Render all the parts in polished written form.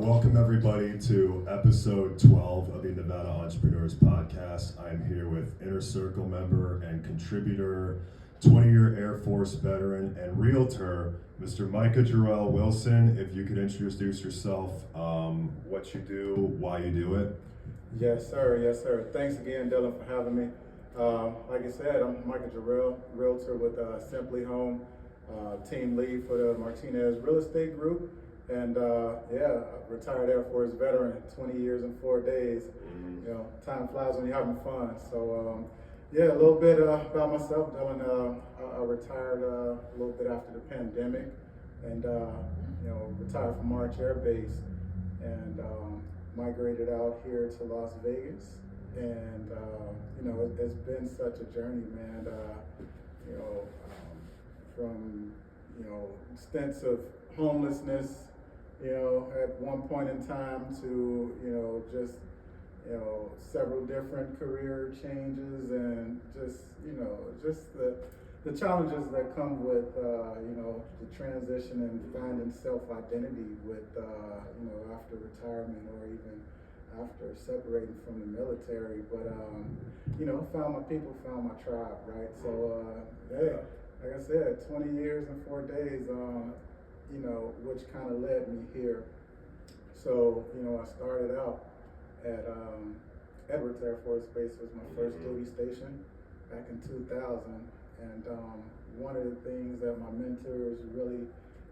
Welcome everybody to episode 12 of the Nevada Entrepreneurs Podcast. I'm here with Inner Circle member and contributor, 20-year Air Force veteran and realtor, Mr. Micah Jerrell Wilson. If you could introduce yourself, what you do, why you do it. Yes, sir. Yes, sir. Thanks again, Dylan, for having me. Like I said, I'm Micah Jerrell, realtor with SimpliHOM, team lead for the Martinez Real Estate Group. And retired Air Force veteran, 20 years and 4 days. You know, time flies when you're having fun. So, a little bit about myself, Dylan. I retired a little bit after the pandemic, and retired from March Air Base, and migrated out here to Las Vegas. And it's been such a journey, man. From stints of homelessness, at one point in time to, several different career changes and just the challenges that come with, the transition and finding self-identity with, after retirement or even after separating from the military. But, found my people, found my tribe, right? So, like I said, 20 years and 4 days, which kind of led me here. So, I started out at Edwards Air Force Base, was my first duty station back in 2000. And one of the things that my mentors really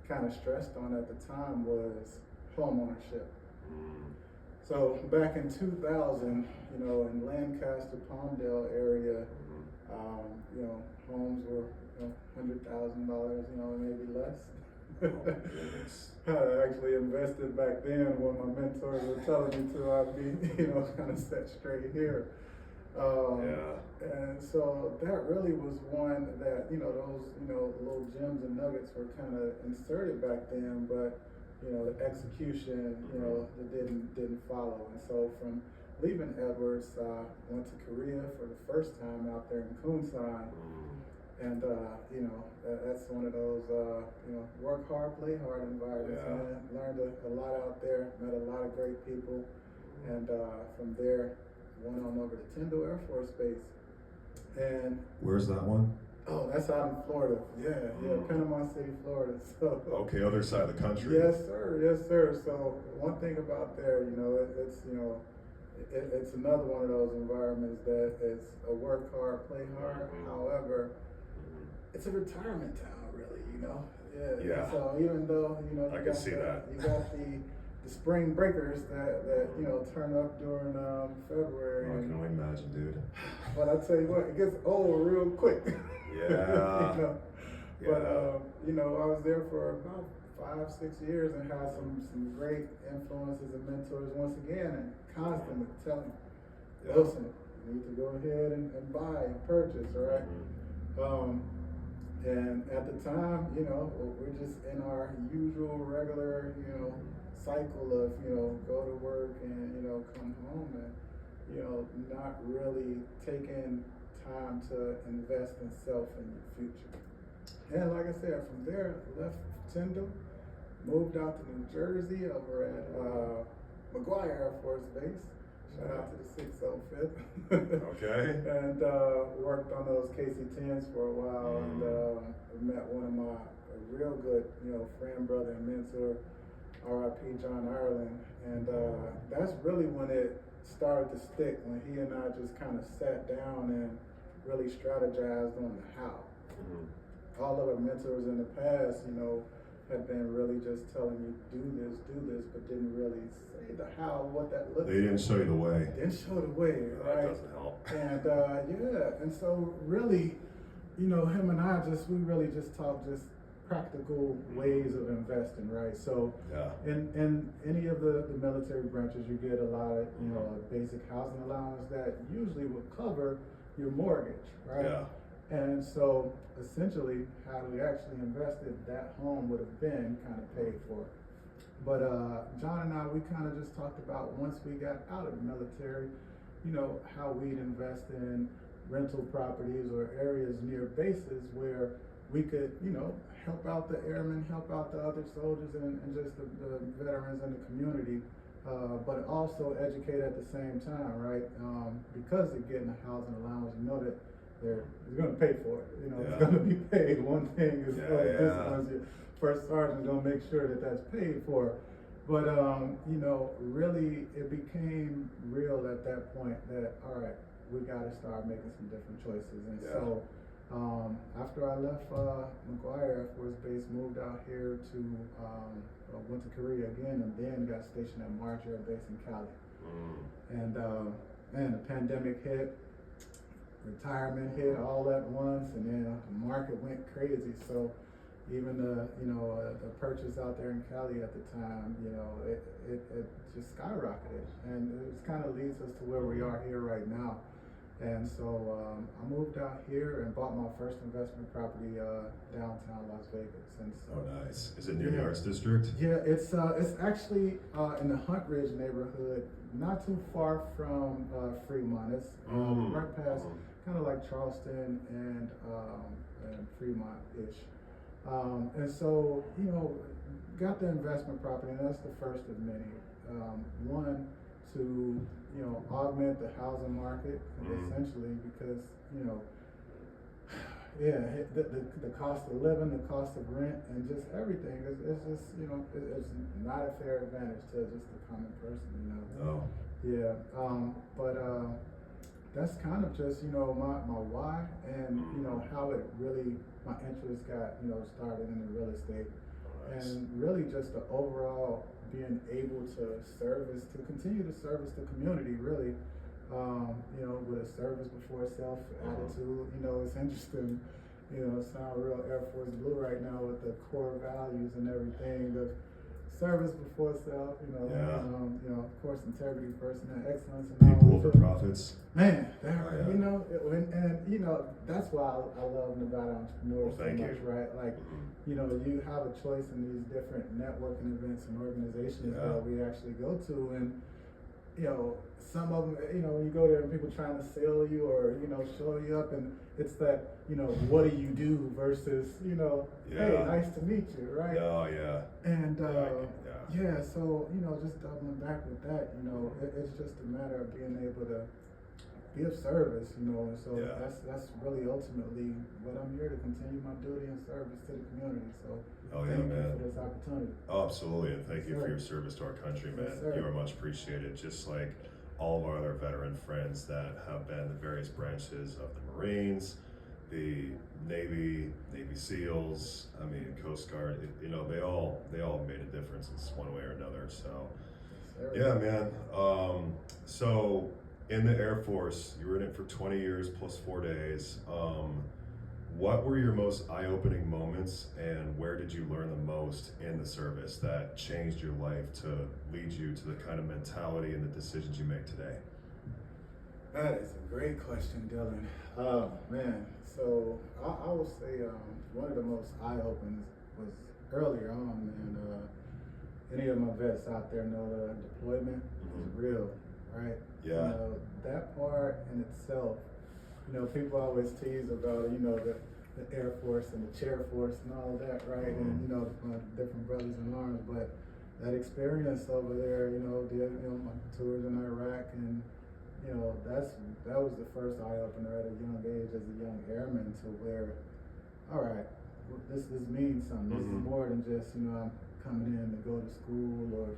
kind of stressed on at the time was home ownership. So back in 2000, in Lancaster, Palmdale area, homes were $100,000, maybe less. I actually invested back then when my mentors were telling me to. I'd be, kind of set straight here. And so that really was one that, those, little gems and nuggets were kind of inserted back then, but, the execution, it didn't follow. And so from leaving Edwards, I went to Korea for the first time out there in Kunsan. And, that's one of those, work hard, play hard environments. Yeah. Learned a lot out there, met a lot of great people. And from there, went on over to Tyndall Air Force Base. And where's that one? Oh, that's out in Florida. Yeah, Panama City, Florida. So okay, other side of the country. Yes, sir. So one thing about there, it's another one of those environments that it's a work hard, play hard. However, it's a retirement town, really, Yeah. So even though, I can see that. You got the spring breakers that turn up during February. I can only imagine, dude. But I tell you what, it gets old real quick. Yeah. But I was there for about 5-6 years and had some great influences and mentors once again, and constantly telling me, listen, you need to go ahead and buy and purchase, all right? And at the time, we're just in our usual regular, cycle of, go to work and, come home and, not really taking time to invest in self and your future. And like I said, from there, left Tyndall, moved out to New Jersey over at McGuire Air Force Base. Shout out to the 605th. Okay. And worked on those KC-10s for a while, and met one of my real good, friend, brother, and mentor, R.I.P. John Ireland. And that's really when it started to stick, when he and I just kind of sat down and really strategized on the how. All of our mentors in the past, had been really just telling you, do this, but didn't really say the how, what that looks like. They didn't show you the way. Didn't show the way, right? That doesn't help. And and so really, him and I we really just talked just practical ways of investing, right? So in any of the military branches, you get a lot of, a basic housing allowance that usually will cover your mortgage, right? Yeah. And so essentially how we actually invested, that home would have been kind of paid for. But John and I, we kind of just talked about, once we got out of the military, how we'd invest in rental properties or areas near bases where we could, help out the airmen, help out the other soldiers and just the veterans in the community, but also educate at the same time, right? Because they're getting a housing allowance, that they're going to pay for it. It's going to be paid. One thing is once your first sergeant going to make sure that that's paid for. But, really it became real at that point that, all right, we got to start making some different choices. And so after I left McGuire Air Force Base, moved out here to, went to Korea again, and then got stationed at Micah Jerrell Base in Cali. And the pandemic hit, retirement hit all at once, and then the market went crazy. So even the purchase out there in Cali at the time, it just skyrocketed, and it kind of leads us to where we are here right now. And so I moved out here and bought my first investment property downtown Las Vegas. And so, oh, nice. Is it near the Arts District? Yeah, it's actually in the Hunt Ridge neighborhood, not too far from Fremont. It's right past, kind of like Charleston and Fremont-ish. And so, got the investment property, and that's the first of many. One, to augment the housing market, essentially, because the cost of living, the cost of rent, and just everything is just it's not a fair advantage to just the common person, Oh. Yeah. But that's kind of just my why, and how it really, my interest got started in the real estate. Nice. And really just the overall being able to continue to service the community, really, with a service before self attitude. It's interesting, sound real Air Force Blue right now with the core values and everything of service before self, of course, integrity first, and then excellence. And People over profits. Man, that's why I love Nevada entrepreneurs so much, right? Like, you have a choice in these different networking events and organizations that we actually go to, and some of them, when you go there and people trying to sell you or show you up, and it's that what do you do versus hey, nice to meet you, right? Oh yeah. And so just doubling back with that, it's just a matter of being able to be of service, and so that's really ultimately what I'm here to continue my duty and service to the community. So thank you for this opportunity. Oh, absolutely, and thank you for your service to our country, man. You are much appreciated, just like all of our other veteran friends that have been the various branches of the Marines, the Navy SEALs, Coast Guard. They all made a difference in one way or another. So yeah, man. So in the Air Force, you were in it for 20 years plus 4 days. What were your most eye-opening moments, and where did you learn the most in the service that changed your life to lead you to the kind of mentality and the decisions you make today? That is a great question, Dylan. Oh man, so I would say one of the most eye-openers was earlier on, and any of my vets out there know the deployment is real, right? Yeah. That part in itself, people always tease about, the Air Force and the Chair Force and all of that, right? And, different brothers in arms, but that experience over there, my tours in Iraq, and, that was the first eye-opener at a young age as a young airman, to where, all right, this means something. This is more than just, I'm coming in to go to school or,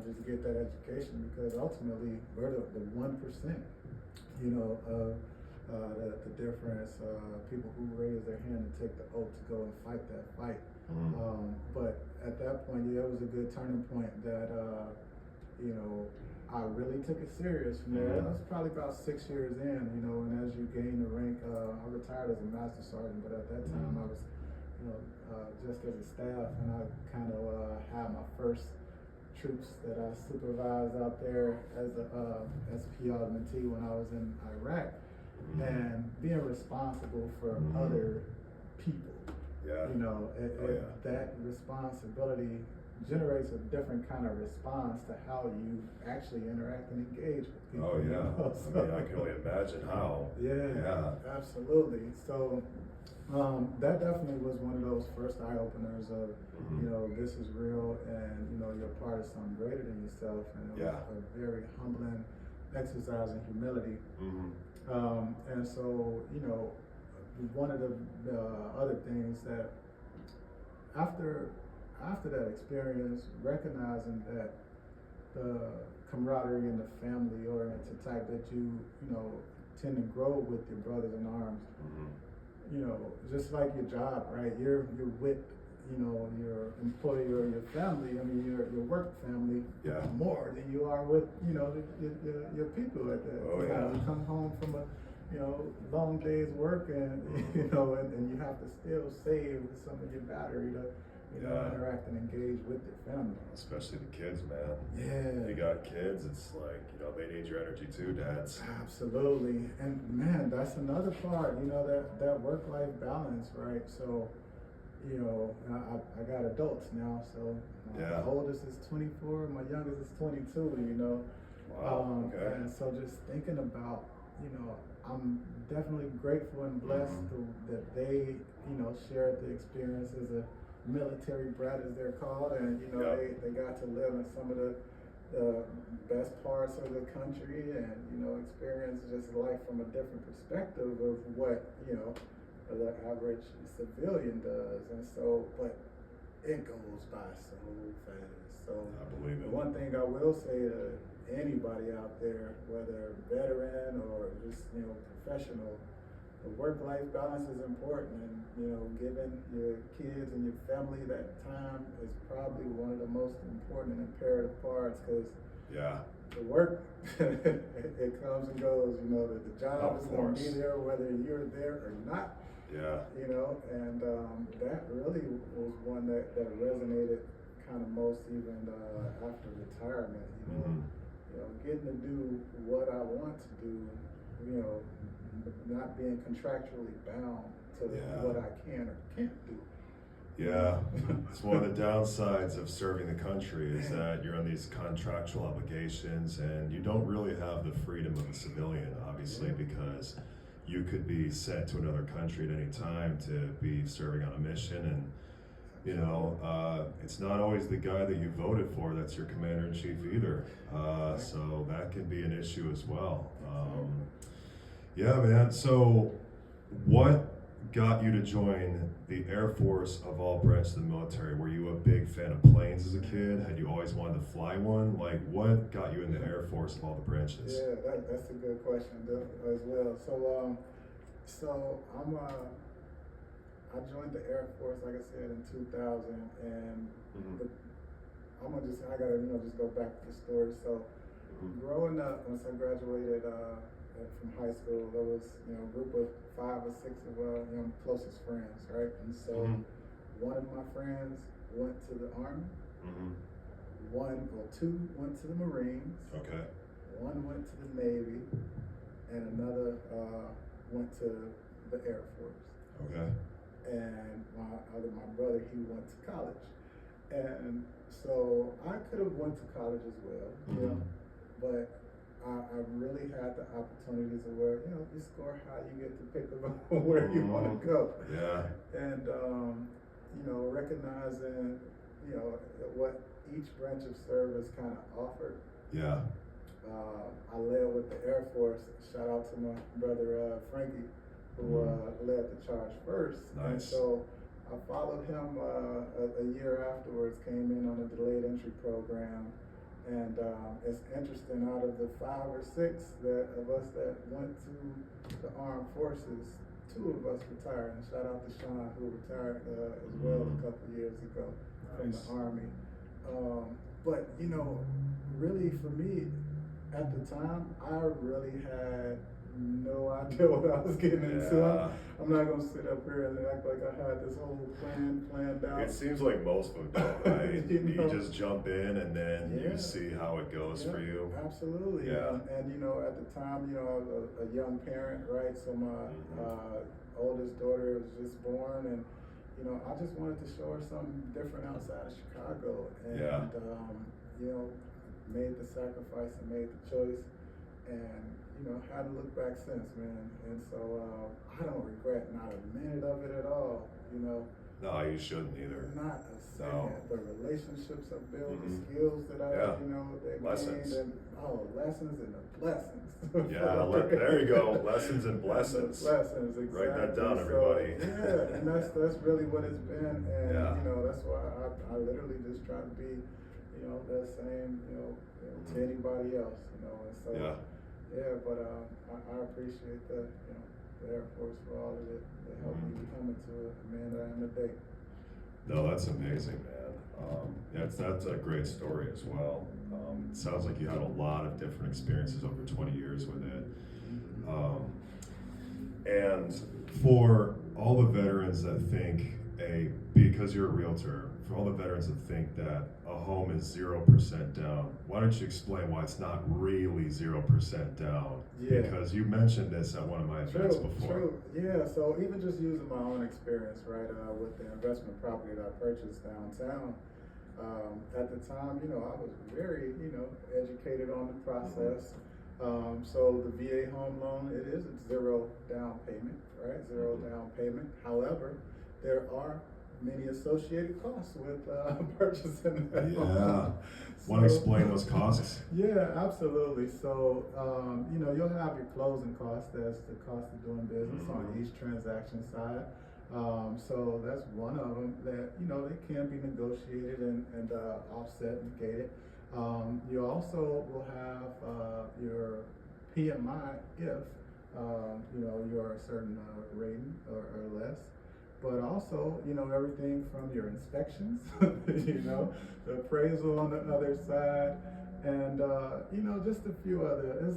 just get that education, because ultimately we're the 1%, of the difference, people who raise their hand and take the oath to go and fight that fight. But at that point, it was a good turning point that, I really took it serious from there. I was probably about 6 years in, and as you gain the rank, I retired as a master sergeant, but at that time I was, just as a staff, and I kind of had my first troops that I supervised out there as a SP augmentee when I was in Iraq, and being responsible for other people. That responsibility generates a different kind of response to how you actually interact and engage with people. Oh, you yeah. know? I mean, I can only imagine how. Yeah, absolutely. So that definitely was one of those first eye openers of, you know, this is real, and you know, you're part of something greater than yourself, and it was a very humbling exercise in humility. And so, you know, one of the other things that after that experience, recognizing that the camaraderie and the family oriented type that you know tend to grow with your brothers in arms, you know, just like your job, right? You're with, you know, your employer or your family. I mean, your work family more than you are with, you know, your people at that. You come home from a, you know, long day's work, and you know, and you have to still save some of your battery to, you know, interact and engage with your family. Especially the kids, man. Yeah. You got kids, it's like, you know, they need your energy too, dads. Absolutely. And man, that's another part, you know, that work-life balance, right? So, you know, I got adults now, so my oldest is 24, my youngest is 22, you know. Wow. And so just thinking about, you know, I'm definitely grateful and blessed that they, you know, shared the experience as a military brat, as they're called, and you know, they got to live in some of the best parts of the country, and you know, experience just life from a different perspective of what, you know, the average civilian does. And so, but it goes by so fast. So I believe it. One thing I will say to anybody out there, whether veteran or just, you know, professional, the work-life balance is important, and you know, giving your kids and your family that time is probably one of the most important and imperative parts, because the work it comes and goes. You know, that the job is going to be there whether you're there or not. You know, and that really was one that resonated kind of most even after retirement. You know, getting to do what I want to do. You know, not being contractually bound to what I can or can't do. It's one of the downsides of serving the country is that you're on these contractual obligations, and you don't really have the freedom of a civilian, obviously, because you could be sent to another country at any time to be serving on a mission, and you know, it's not always the guy that you voted for that's your commander-in-chief either. So that can be an issue as well. Yeah, man. So what got you to join the Air Force of all branches of the military? Were you a big fan of planes as a kid? Had you always wanted to fly one? Like, what got you in the Air Force of all the branches? Yeah, that's a good question as well. So I joined the Air Force, like I said, in 2000, and I gotta, you know, just go back to the story. So growing up, once I graduated from high school, there was, you know, a group of 5 or 6 of you know, closest friends, right? And so one of my friends went to the Army, two went to the Marines, one went to the Navy, and another went to the Air Force. And my brother, he went to college. And so I could have went to college as well, you know, but I really had the opportunities of where, you know, you score high, you get to pick up where you want to go. And, you know, recognizing, you know, what each branch of service kind of offered. I led with the Air Force. Shout out to my brother, Frankie, who led the charge first. And so I followed him a year afterwards, came in on a delayed entry program. And it's interesting, out of the 5 or 6 of us that went to the armed forces, 2 of us retired. And shout out to Sean, who retired as well a couple years ago from the Army. But, you know, really for me, at the time, I really had no idea what I was getting into. I'm not gonna sit up here and act like I had this whole plan planned out. It seems like most of them don't, right? you just jump in and then you see how it goes for you. Absolutely. And you know, at the time, you know, I was a young parent, right? So my oldest daughter was just born, and you know, I just wanted to show her something different outside of Chicago, and Yeah. you know, made the sacrifice and made the choice, and you know, hadn't looked back since, man. And so I don't regret not a minute of it at all. You know, No, you shouldn't either. not a second. No. The relationships I built, the Mhm. skills that I, Yeah. you know, that Lessons. gained, and lessons and the blessings. Yeah, there you go. Lessons and blessings. Lessons, exactly. Write that down, So, everybody. yeah, and that's really what it's been, and Yeah. you know, that's why I literally just try to be, you know, that same, to anybody else, you know, and so Yeah. but I appreciate the, you know, the Air Force for all of it that helped me become into a man that I am today. No, that's amazing, man. That's a great story as well. It sounds like you had a lot of different experiences over 20 years with it. And for all the veterans that think because you're a realtor, for all the veterans that think that a home is 0% down, why don't you explain why it's not really 0% down? Yeah. Because you mentioned this at one of my events before. True. Yeah, so even just using my own experience, right, with the investment property that I purchased downtown, at the time, you know, I was very, you know, educated on the process. So the VA home loan, it is a zero down payment, right? Zero down payment. However, there are many associated costs with purchasing that home. Want to explain those costs? Yeah, absolutely. So, you know, you'll have your closing costs. That's the cost of doing business on each transaction side. So that's one of them that, you know, they can be negotiated and offset, negated. You also will have your PMI if, you know, you're a certain rating or less. But also, you know, everything from your inspections, you know, the appraisal on the other side, and, you know, just a few other,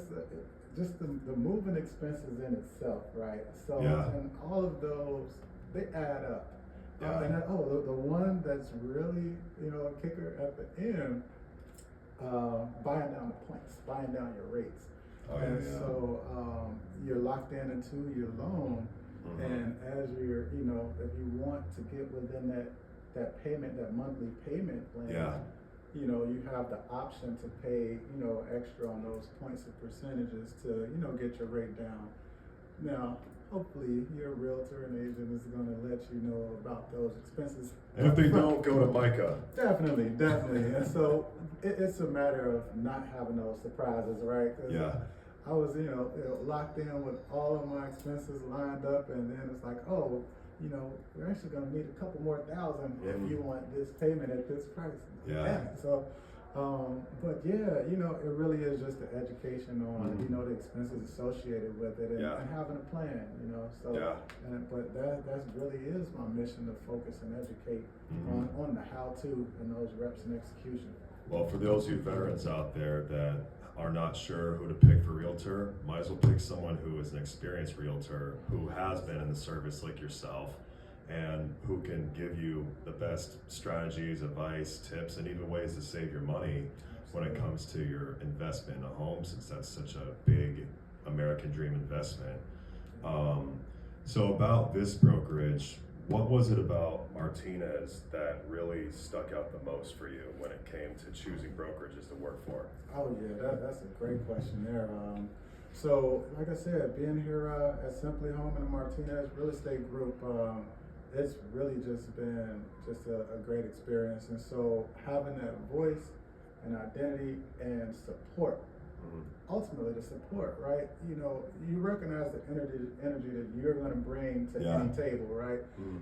just the moving expenses in itself, right? So, and all of those, they add up. And the one that's really, you know, a kicker at the end, buying down the points, buying down your rates. So you're locked in into your loan. And as you're, you know, if you want to get within that payment, that monthly payment plan, you know, you have the option to pay, you know, extra on those points and percentages to, you know, get your rate down. Now, hopefully your realtor and agent is going to let you know about those expenses. And if they don't, go to Micah. Definitely. And so it's a matter of not having those surprises, right? I was, you know, locked in with all of my expenses lined up, and then it's like, oh, you know, we're actually going to need a couple more thousand if you want this payment at this price. So, but yeah, you know, it really is just the education on, you know, the expenses associated with it, and having a plan, you know. So, but that really is my mission, to focus and educate on the how-to and those reps and execution. Well, for those of you veterans out there that are not sure who to pick for realtor, might as well pick someone who is an experienced realtor, who has been in the service like yourself, and who can give you the best strategies, advice, tips, and even ways to save your money when it comes to your investment in a home, since that's such a big American dream investment. So about this brokerage, what was it about Martinez that really stuck out the most for you when it came to choosing brokerages to work for? Oh yeah, that's a great question there. So like I said, being here at SimpliHOM and the Martinez Real Estate Group, it's really just been a great experience. And so having that voice and identity and support, ultimately the support, right? You know, you recognize the energy that you're going to bring to any table, right?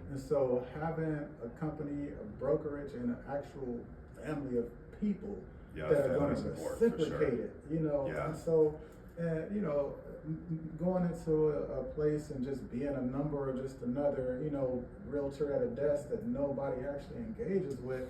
And so having a company, a brokerage, and an actual family of people that are going to reciprocate it, you know. And so, you know, going into a place and just being a number or just another, you know, realtor at a desk that nobody actually engages with,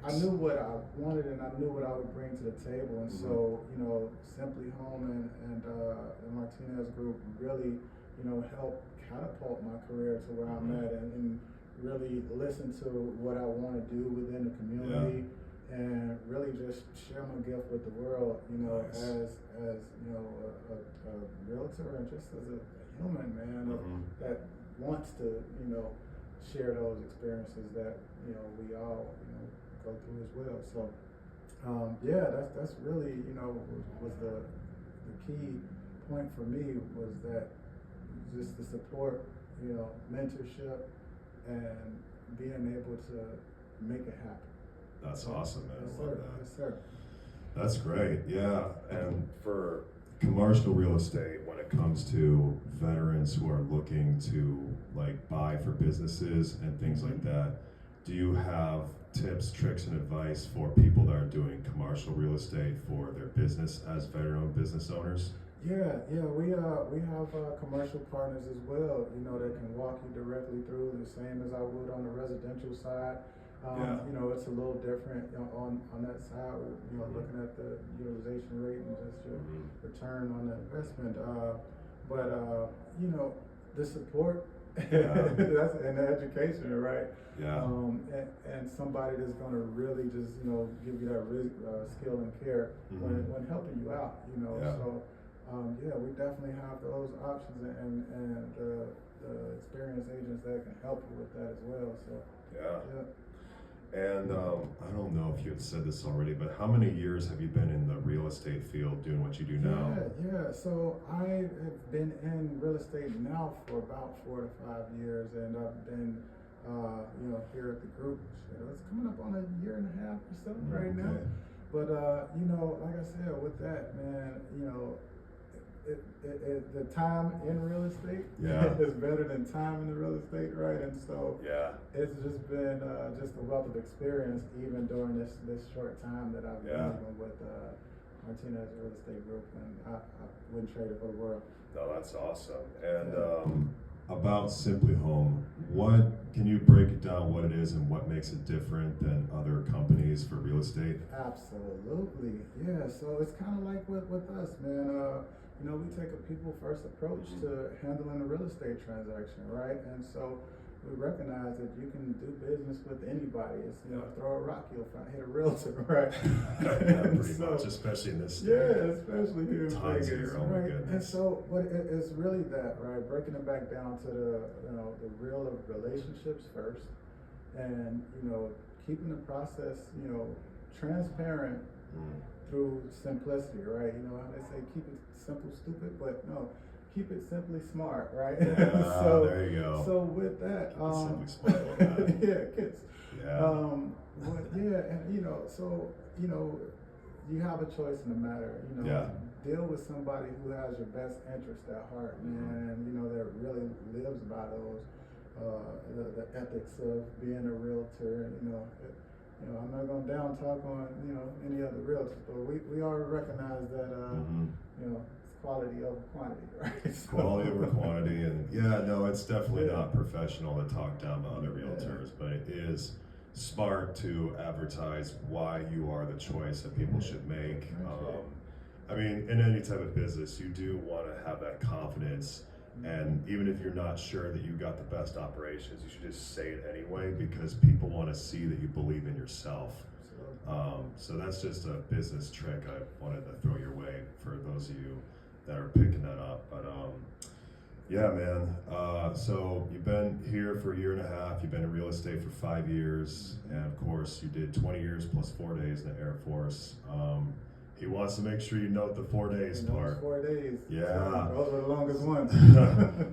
I knew what I wanted and I knew what I would bring to the table. And so, you know, SimpliHOM and the Martinez Group really, you know, helped catapult my career to where I'm at, and really listen to what I want to do within the community, and really just share my gift with the world, you know, as you know, a realtor, and just as a human, man, that wants to, you know, share those experiences that we all go through as well. So yeah, that's really was the key point for me, was that just the support, mentorship, and being able to make it happen. That's awesome, man. Yes, I love sir. that. Yes, sir. That's great. Yeah. And for commercial real estate, when it comes to veterans who are looking to like buy for businesses and things like that, do you have tips, tricks, and advice for people that are doing commercial real estate for their business as veteran-owned business owners? Yeah, we have commercial partners as well, that can walk you directly through the same as I would on the residential side. It's a little different on that side. Looking at the utilization rate and just your return on the investment. But the support, that's an education, right? Yeah. And somebody that's going to really just give you that skill and care when helping you out. So. We definitely have those options and the experienced agents that can help you with that as well. So yeah. And I don't know if you have said this already, but how many years have you been in the real estate field doing what you do now? Yeah. So I have been in real estate now for about 4 to 5 years, and I've been here at the group. It's coming up on a year and a half or so right now. But like I said, with that, man, the time in real estate is better than time in the real estate, right? And so it's just been just a wealth of experience, even during this short time that I've been with Martinez Real Estate Group, and I wouldn't trade it for the world. No, that's awesome. And about SimpliHOM, what can you break it down what it is and what makes it different than other companies for real estate? Absolutely, yeah. So it's kind of like with us, man. We take a people-first approach to handling a real estate transaction, right? And so we recognize that you can do business with anybody. It's, throw a rock, you'll hit a realtor, right? Pretty much, especially in this state. Yeah, especially here in Vegas, oh my right? goodness. And so, but it's really that, right? Breaking it back down to the real of relationships first, and keeping the process, transparent. Through simplicity, right? How they say keep it simple, stupid, but no, keep it simply smart, right? Yeah, so there you go. So with that, simply smart with that. kids. Yeah. And so you have a choice in the matter. Deal with somebody who has your best interest at heart, man, and that really lives by those the ethics of being a realtor. I'm not going to down talk on any other realtors, but we all recognize that it's quality over quantity, right? So. Quality over quantity, and it's definitely not professional to talk down to other realtors, but it is smart to advertise why you are the choice that people should make. In any type of business, you do want to have that confidence. And even if you're not sure that you got the best operations, you should just say it anyway, because people want to see that you believe in yourself. So that's just a business trick I wanted to throw your way for those of you that are picking that up. But man. So you've been here for a year and a half. You've been in real estate for 5 years, and of course you did 20 years plus 4 days in the Air Force. He wants to make sure you note the 4 days part. 4 days. Yeah. Those are the longest ones.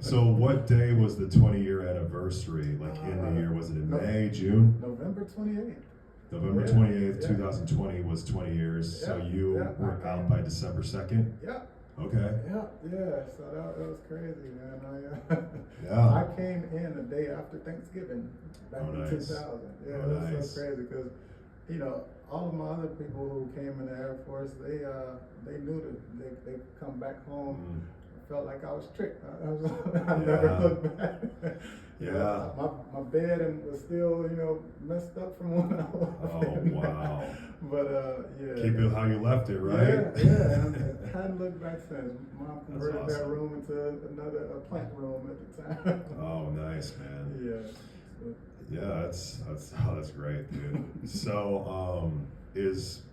So what day was the 20-year anniversary? Like in the year, was it in May, June? November 28th. November 28th, 2020 was 20 years. So you were out by December 2nd? Yeah. Okay. Yeah. So that was crazy, man. I I came in the day after Thanksgiving back in 2000. Yeah, it was so crazy because, all of my other people who came in the Air Force, they knew that they come back home. I felt like I was tricked. I never looked back. My bed was still, messed up from when I was. Oh, wow. But keep it how you left it, right? Yeah. And I hadn't looked back since. Mom converted that room into a plant room at the time. Oh, nice, man. Yeah. Yeah, that's great, dude. So, is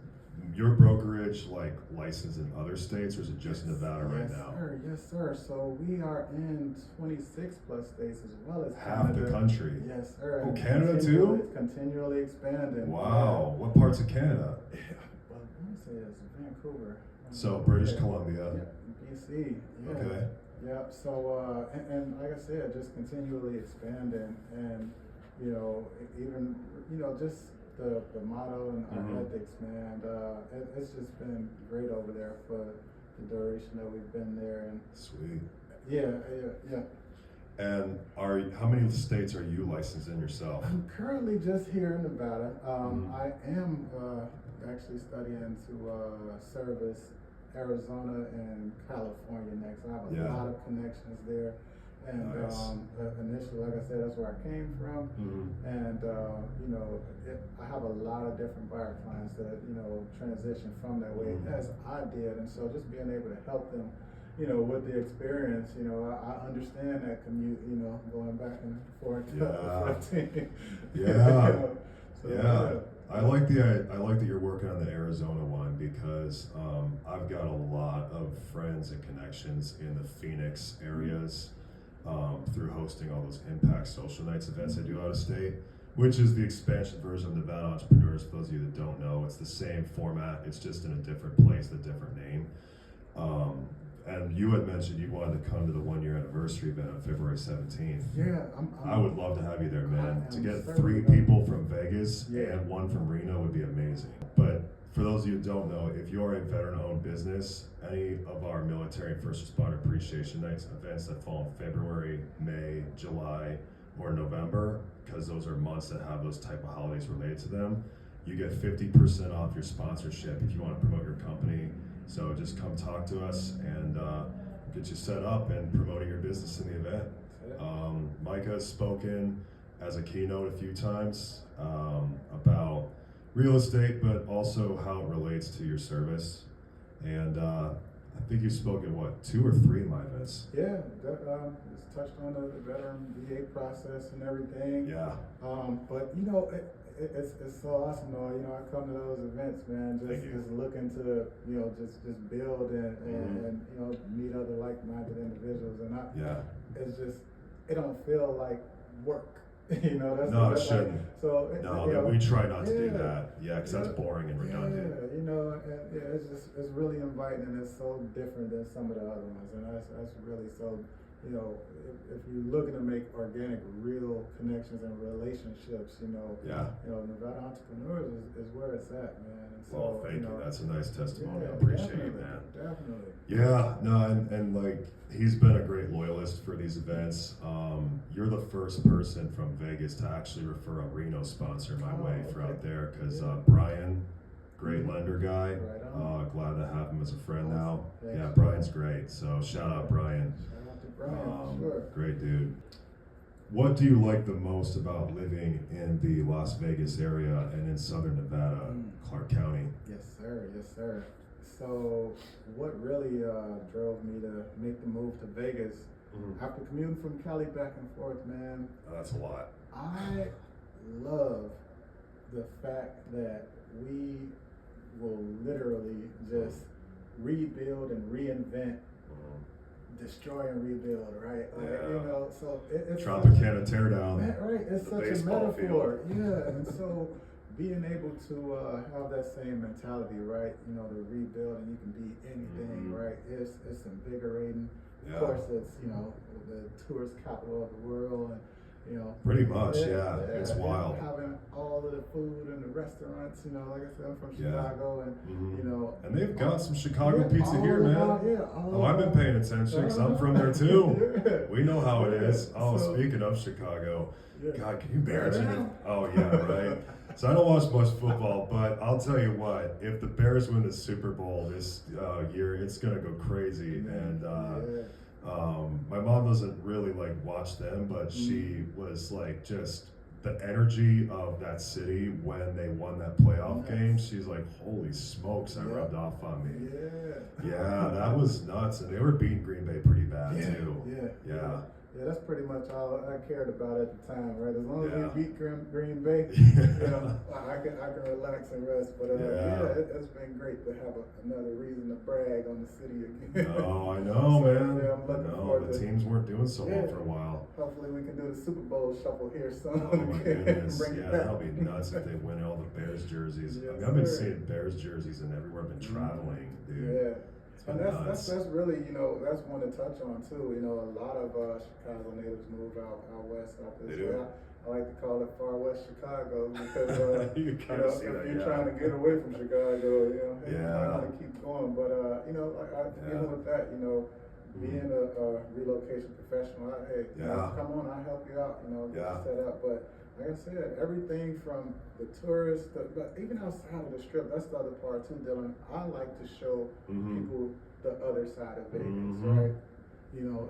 your brokerage like licensed in other states, or is it just Nevada right now? Sir. Yes, sir. So we are in 26 plus states as well as Half Canada. the country. Yes, sir. Oh, And Canada too? Continually expanding. Wow. What parts of Canada? Well, I want to say it's Vancouver. So British Columbia. Yeah, BC. Yeah. Okay. Yep. So and like I said, just continually expanding, and even just the motto and our ethics, man. It's just been great over there for the duration that we've been there, and Sweet. yeah. And how many states are you licensed in yourself? I'm currently just here in Nevada. I am actually studying to service Arizona and California next. I have a lot of connections there. And nice. Initially, like I said, that's where I came from. And I have a lot of different buyer clients that transition from that way as I did. And so just being able to help them, with the experience, I understand that commute, going back and forth to 15. Yeah. So, I like that you're working on the Arizona one, because I've got a lot of friends and connections in the Phoenix areas through hosting all those Impact Social Nights events I do out of state, which is the expansion version of Nevada Entrepreneurs. For those of you that don't know, it's the same format, it's just in a different place, a different name. And you had mentioned you wanted to come to the 1-year anniversary event on February 17th. Yeah, I would love to have you there, man. To get 3 certainly people from Vegas and 1 from Reno would be amazing. But for those of you who don't know, if you're a veteran-owned business, any of our military and first responder appreciation nights events that fall in February, May, July, or November, because those are months that have those type of holidays related to them, you get 50% off your sponsorship if you want to promote your company. So just come talk to us and get you set up and promoting your business in the event. Micah has spoken as a keynote a few times about real estate, but also how it relates to your service. And I think you've spoken, 2 or 3 of my events? Yeah, it's touched on the veteran VA process and everything. Yeah. But it's so awesome though. I come to those events, man, just looking to just build and meet other like-minded individuals, and it's just, it don't feel like work. It shouldn't. We try not to do that. Because that's boring and redundant. It's really inviting, and it's so different than some of the other ones, and that's really so. If you're looking to make organic, real connections and relationships, Nevada Entrepreneurs is where it's at, man. And so, well, thank you. That's a nice testimony. I appreciate it, man. Definitely. Yeah, no, and like, he's been a great loyalist for these events. You're the first person from Vegas to actually refer a Reno sponsor my way for out there, because Brian, great lender guy. Glad to have him as a friend now. Thanks. Brian's great. So shout out Brian. Sure. Great dude. What do you like the most about living in the Las Vegas area and in Southern Nevada, Clark County? Yes, sir. So what really drove me to make the move to Vegas after commuting from Cali back and forth, man? That's a lot. I love the fact that we will literally just rebuild and reinvent, destroy and rebuild, right? So it's Tropicana teardown. Right, it's such a metaphor. Yeah, and so being able to have that same mentality, right? To rebuild, and you can be anything, right? It's invigorating. Of course, it's the tourist capital of the world, and pretty much, it's wild. Having all of the food and the restaurants, like I said, I'm from Chicago, and and they've got some Chicago pizza here, man. I've been paying attention because I'm from there too. We know how it is. Speaking of Chicago, God, can you imagine it? Oh yeah, right. So I don't watch much football, but I'll tell you what, if the Bears win the Super Bowl this year, it's gonna go crazy. And my mom doesn't really watch them, but she was just the energy of that city when they won that playoff game. She's like, holy smokes, that rubbed off on me. Yeah, that was nuts. And they were beating Green Bay pretty bad too. Yeah, that's pretty much all I cared about at the time, right? As long as Yeah. we beat Green Bay, I can relax and rest. But it's been great to have another reason to brag on the city again. No, I know, So, man. yeah, I'm looking No, forward the to. teams weren't doing so well Yeah. for a while. Hopefully, we can do the Super Bowl shuffle here soon. Oh my goodness. Bring it Yeah, back. that'll be nuts if they win all the Bears jerseys. Yes, I mean, I've been sir. seeing Bears jerseys and everywhere I've been traveling, dude. Yeah. It's been And nuts. that's really, that's one to touch on too. A lot of Chicago natives move out west out this They do? way. I like to call it far west Chicago because You if kinda see that, you're yeah. trying to get away from Chicago, you Yeah. want to keep going. But even with that, being a relocation professional, Yeah. come on, I'll help you out. Get Yeah. you set up, but. Like I said, everything from the tourists, but even outside of the strip, that's the other part too, Dylan. I like to show people the other side of Vegas, right?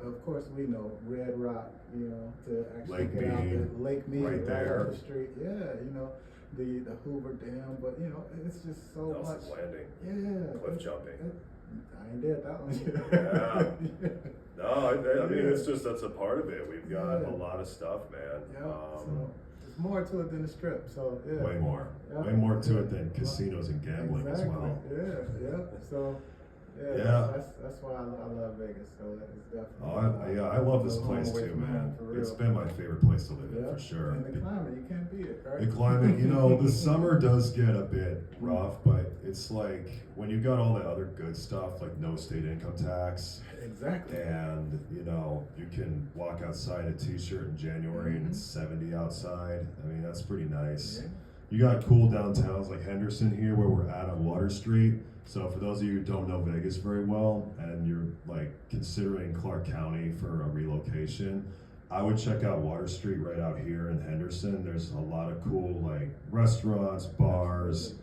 Of course we know Red Rock, to actually Lake get out Mead, there, Lake Mead, right right there. up the street. Yeah, the Hoover Dam, but it's just so Nelson's much. Landing. Yeah. Cliff jumping. I ain't did that one. Yeah. No, I mean, it's just, that's a part of it. We've got Yeah. a lot of stuff, man. Yeah. So there's more to it than the strip. So yeah. Way more. Yeah. Way more to it than casinos and gambling Exactly. as well. Yeah. So Yeah. that's why I love Vegas. So it's definitely. I love this home place away too, from man. home, for real. It's been my favorite place to live in Yeah. for sure. And the climate, you can't beat it, right? The climate, the summer does get a bit rough, but it's like when you've got all the other good stuff, like no state income tax, Exactly. and you can walk outside in a t-shirt in January and it's 70 outside. I mean, that's pretty nice. Yeah. You got cool downtowns like Henderson here, where we're at on Water Street. So for those of you who don't know Vegas very well and you're like considering Clark County for a relocation, I would check out Water Street right out here in Henderson. There's a lot of cool like restaurants, bars,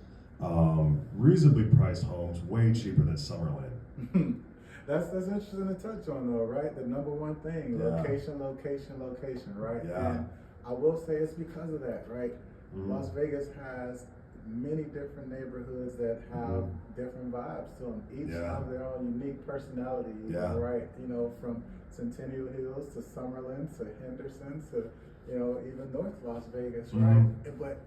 reasonably priced homes, way cheaper than Summerlin. That's interesting to touch on though, right? The number one thing, Yeah. location, right? Yeah. And I will say it's because of that, right? Mhm. Las Vegas has many different neighborhoods that have different vibes to them. Each Yeah. have their own unique personality, Yeah. right? From Centennial Hills to Summerlin to Henderson to, even North Las Vegas, right? But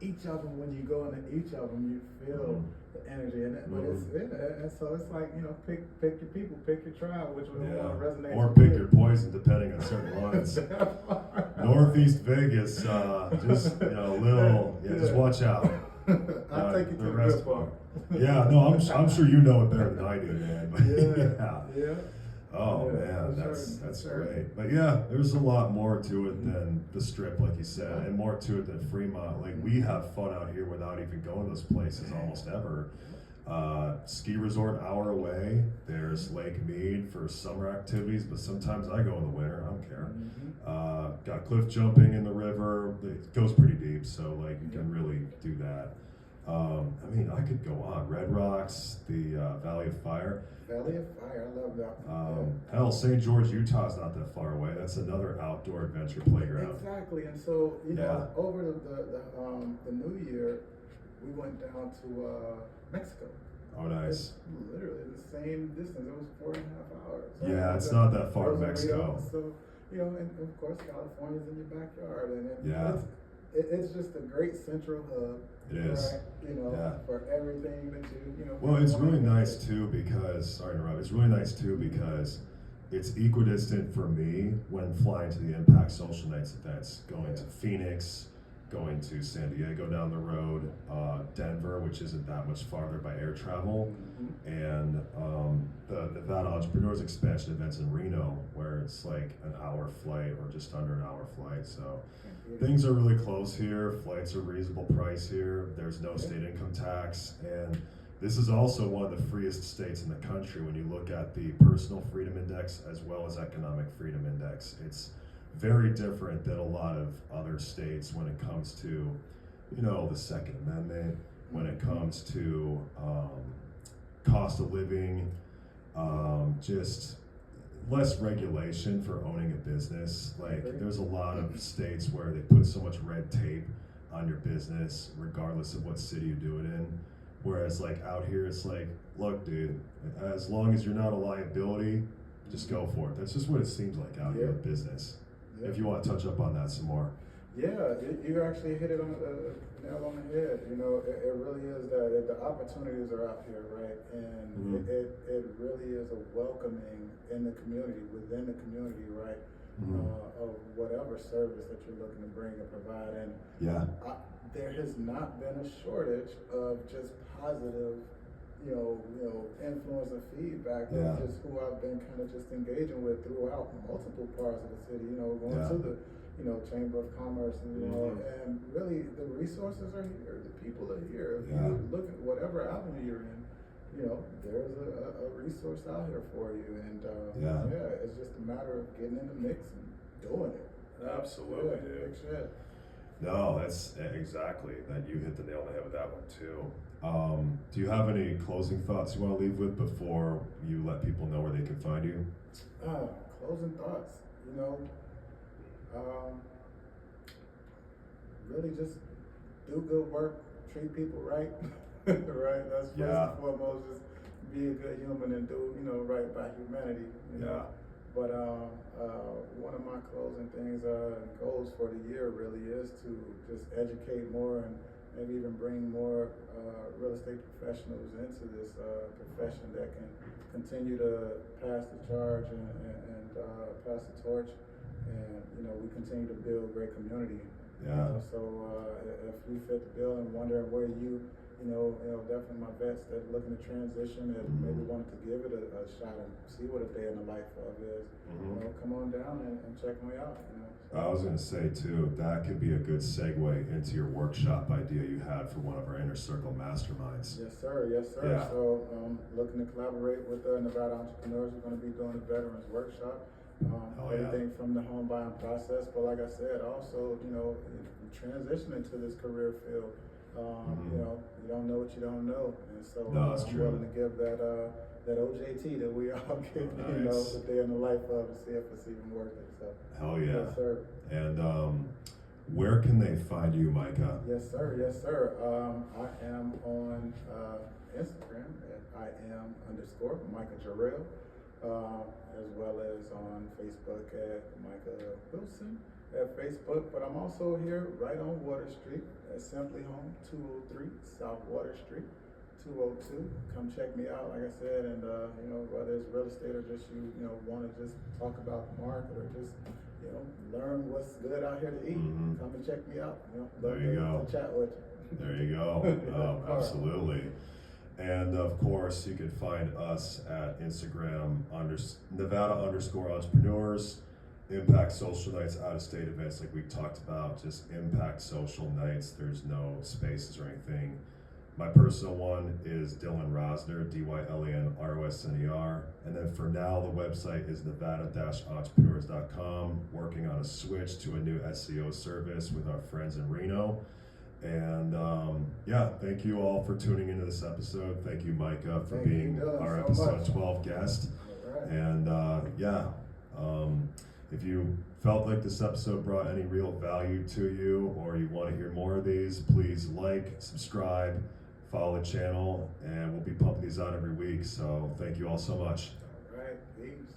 each of them, when you go into each of them, you feel the energy in it. But and so it's like, pick your people, pick your tribe, which one resonates. Or with pick you. your poison depending on certain ones. Northeast Vegas, just just watch out. I'll take you to the rest good part. Yeah, no, I'm sure you know it better than I do, man. But Yeah. Oh Yeah, man, for that's sure. great. But yeah, there's a lot more to it than the strip, like you said, and more to it than Fremont. Like we have fun out here without even going to those places almost ever. Ski resort an hour away. There's Lake Mead for summer activities, but sometimes I go in the winter. I don't care. Got cliff jumping in the river. It goes pretty deep, so like you can really do that. I mean, I could go on. Red Rocks, the Valley of Fire. Valley of Fire, I love that. Hell, St. George, Utah's not that far away. That's another outdoor adventure playground. Exactly, and so over the New Year, we went down to Mexico. Oh, nice. It's literally the same distance. It was 4.5 hours. Yeah, it's not that far to Mexico. So and of course, California's in your backyard, and Yeah. it's just a great central hub. It is. Right? For everything that you. Well, it's really nice too because, sorry to interrupt, it's really nice too because it's equidistant for me when flying to the Impact Social Nights events, going to Phoenix, going to San Diego down the road, Denver, which isn't that much farther by air travel, and the Nevada Entrepreneurs Expansion events in Reno, where it's like an hour flight or just under an hour flight. So things are really close here. Flights are reasonable price here. There's no state income tax, and this is also one of the freest states in the country when you look at the Personal Freedom Index as well as Economic Freedom Index. It's very different than a lot of other states when it comes to, the Second Amendment, when it comes to cost of living, just less regulation for owning a business. Like there's a lot of states where they put so much red tape on your business regardless of what city you do it in. Whereas like out here it's like, look dude, as long as you're not a liability, just go for it. That's just what it seems like out here in business. Yeah. If you want to touch up on that some more. Yeah, you actually hit it on the nail on the head. You know, it really is that the opportunities are out here, right? And it really is a welcoming in the community, within the community, right? Of whatever service that you're looking to bring and provide. And there has not been a shortage of just positive, influence and feedback of just who I've been kind of just engaging with throughout multiple parts of the city. You know, going to the Chamber of Commerce, and and really the resources are here, the people are here. If you look at whatever avenue you're in, there's a resource out here for you, and it's just a matter of getting in the mix and doing it. Absolutely, dude. No, that's exactly that. You hit the nail on the head with that one too. Do you have any closing thoughts you want to leave with before you let people know where they can find you? Closing thoughts, really just do good work, treat people right, right? That's first and foremost, just be a good human and do, right by humanity, know? But one of my closing things, goals for the year really is to just educate more and maybe even bring more real estate professionals into this profession that can continue to pass the charge and pass the torch, and we continue to build great community. So if you fit the bill and wondering where definitely my vets that are looking to transition and maybe wanted to give it a shot and see what a day in the life of is, come on down and check me out. I was going to say too, that could be a good segue into your workshop idea you had for one of our Inner Circle masterminds. Yes, sir. Yes, sir. Yeah. So looking to collaborate with Nevada entrepreneurs. We're going to be doing a veterans workshop. Everything from the home buying process, but like I said, also, transitioning to this career field. You don't know what you don't know, and so I'm willing to give that OJT that we all get, the day in the life of, and see if it's even worth it. So, hell yeah. Yes, sir. And where can they find you, Micah? Yes, sir. Yes, sir. I am on Instagram at @IAM_Micah Jerrell, as well as on Facebook at Micah Wilson at Facebook. But I'm also here right on Water Street at SimpliHOM 203 South Water Street 202. Come check me out, like I said, and whether it's real estate or just you want to just talk about the market or just learn what's good out here to eat. Come and check me out. There you go. To chat with you. There you go. Absolutely. And of course, you can find us at Instagram Nevada_entrepreneurs, Impact Social Nights, out of state events like we talked about, just Impact Social Nights. There's no spaces or anything. My personal one is Dylan Rosner, DYLANROSNER. And then for now, the website is nevada-entrepreneurs.com, working on a switch to a new SEO service with our friends in Reno. And thank you all for tuning into this episode. Thank you, Micah, for being our episode 12 guest. Right. And if you felt like this episode brought any real value to you, or you want to hear more of these, please like, subscribe, follow the channel, and we'll be pumping these out every week. So thank you all so much. All right, peace.